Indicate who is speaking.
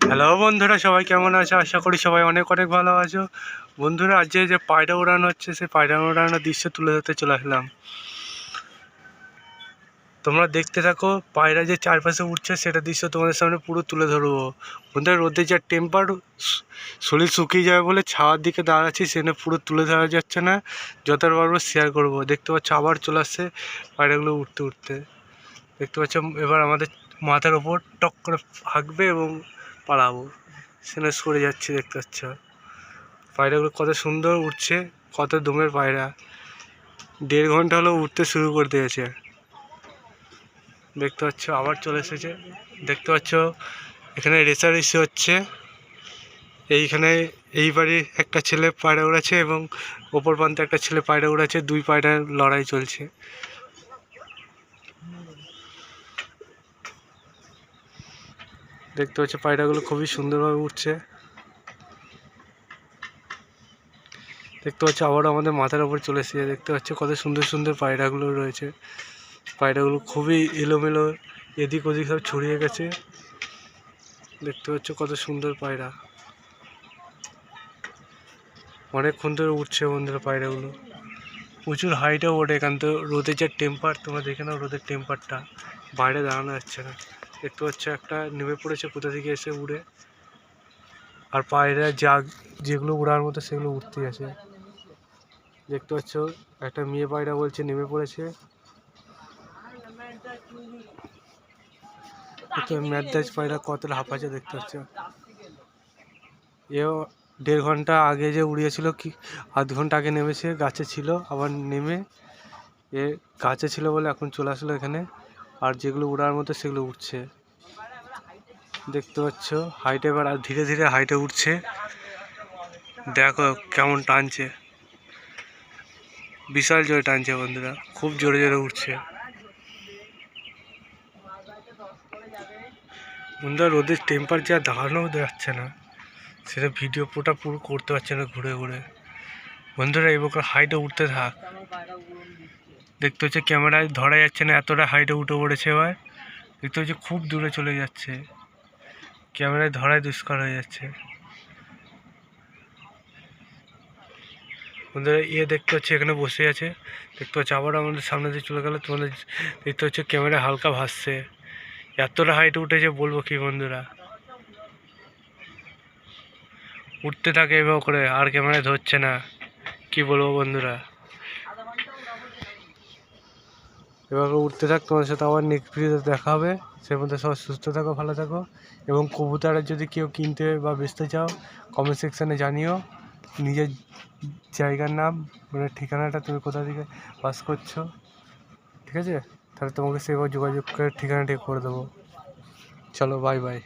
Speaker 1: Hello বন্ধুরা, সবাই কেমন আছো? আশা করি সবাই অনেক অনেক ভালো আছো। বন্ধুরা, আজ যে পায়রা উড়ানো হচ্ছে সেই পায়রা উড়ানোর দৃশ্য তুলে ধরতে চলে আসলাম। তোমরা দেখতে থাকো, পায়রা যে চারপাশে উঠছে সেটা দৃশ্য তোমাদের সামনে পুরো তুলে ধরবো। বন্ধুরা, রোদের যা টেম্পার, শরীর শুকিয়ে যাবে বলে ছাওয়ার দিকে দাঁড়াচ্ছি, সেখানে পুরো তুলে ধরা যাচ্ছে না। যতটা পারবো শেয়ার করবো। দেখতে পাচ্ছ আবার চলে আসছে পায়রাগুলো উঠতে উঠতে। দেখতে পাচ্ছ এবার আমাদের মাথার ওপর টক করে হাঁকবে এবং পালাবো, সেখানে সরে যাচ্ছে। দেখতে পাচ্ছ পায়রাগুলো কত সুন্দর উঠছে, কত দমের পায়রা। 1.5 ঘন্টা হলো উঠতে শুরু করে দিয়েছে। দেখতে পাচ্ছ আবার চলে এসেছে। দেখতে পাচ্ছ এখানে রেসারেসি হচ্ছে। এইখানে এই বাড়ির একটা ছেলে পায়রা উড়াচ্ছে এবং ওপর প্রান্তে একটা ছেলে পায়রা উড়াচ্ছে। দুই পায়রার লড়াই চলছে। দেখতে পাচ্ছ পায়রাগুলো খুবই সুন্দরভাবে উঠছে। দেখতে পাচ্ছ আবার আমাদের মাথার উপর চলে এসেছে। দেখতে পাচ্ছ কত সুন্দর সুন্দর পায়রাগুলো রয়েছে। পায়রাগুলো খুবই এলোমেলো, এদিক ওদিক সব ছড়িয়ে গেছে। দেখতে পাচ্ছ কত সুন্দর পায়রা, অনেকক্ষণ ধরে উঠছে বন্ধুরা পায়রাগুলো। প্রচুর হাইটেও ওঠে এখান তো। রোদের যে টেম্পার, তোমরা দেখে নাও রোদের টেম্পারটা, বাইরে দাঁড়ানো যাচ্ছে না। দেখতে পাচ্ছ একটা নেমে পড়েছে কোথা থেকে এসে উড়ে। আর পায়রা যেগুলো উড়ার মতো সেগুলো উঠতে আছে। দেখতে পাচ্ছ একটা মেয়ে পায়রা বলছে নেমে পড়েছে। ম্যাডাস পায়রা কতটা হাঁপাচ্ছে দেখতে পাচ্ছ। এও 1.5 ঘন্টা আগে যে উড়িয়েছিল, কি আধ ঘন্টা আগে নেমেছে, গাছে ছিল, আবার নেমে এ গাছে ছিল বলে এখন চলে আসলো এখানে। আর যেগুলো উড়ার মতো সেগুলো উঠছে। দেখতে পাচ্ছ হাইটে এবার ধীরে ধীরে হাইটে উঠছে। দেখো কেমন টানছে, বিশাল জোরে টানছে বন্ধুরা, খুব জোরে জোরে উঠছে। বন্ধুরা, রোদের টেম্পার যা দাঁড়ানোও যাচ্ছে না, সেটা ভিডিও পুরো করতে পারছে না ঘুরে ঘুরে। বন্ধুরা, এই প্রকার হাইটে উঠতে থাক। দেখতে হচ্ছে ক্যামেরায় ধরা যাচ্ছে না, এতটা হাইটে উঠে পড়েছে। এবার দেখতে হচ্ছে খুব দূরে চলে যাচ্ছে, ক্যামেরায় ধরায় দুষ্কর হয়ে যাচ্ছে। বন্ধুরা, দেখতে হচ্ছে এখানে বসে আছে। দেখতে হচ্ছে আবার আমাদের সামনে দিয়ে চলে গেল। তোমাদের দেখতে হচ্ছে ক্যামেরা হালকা ভাসছে। এতটা হাইটে উঠেছে বলবো কি বন্ধুরা। উঠতে থাকে এভাবে করে, আর ক্যামেরায় ধরছে না, কি বলবো বন্ধুরা। এভাবে উঠতে থাক, তোমাদের সাথে আবার নেক্সট ভিডিওতে দেখা হবে। সে মধ্যে সবাই সুস্থ থাকো, ভালো থাকো। এবং কবুতরের যদি কেউ কিনতে বা বেচতে চাও, কমেন্ট সেকশানে জানিও নিজের জায়গার নাম, মানে ঠিকানাটা, তুমি কোথা থেকে বাস করছো, ঠিক আছে? তাহলে তোমাকে সেভাবে যোগাযোগ করে ঠিকানাটি করে দেবো। চলো, বাই বাই।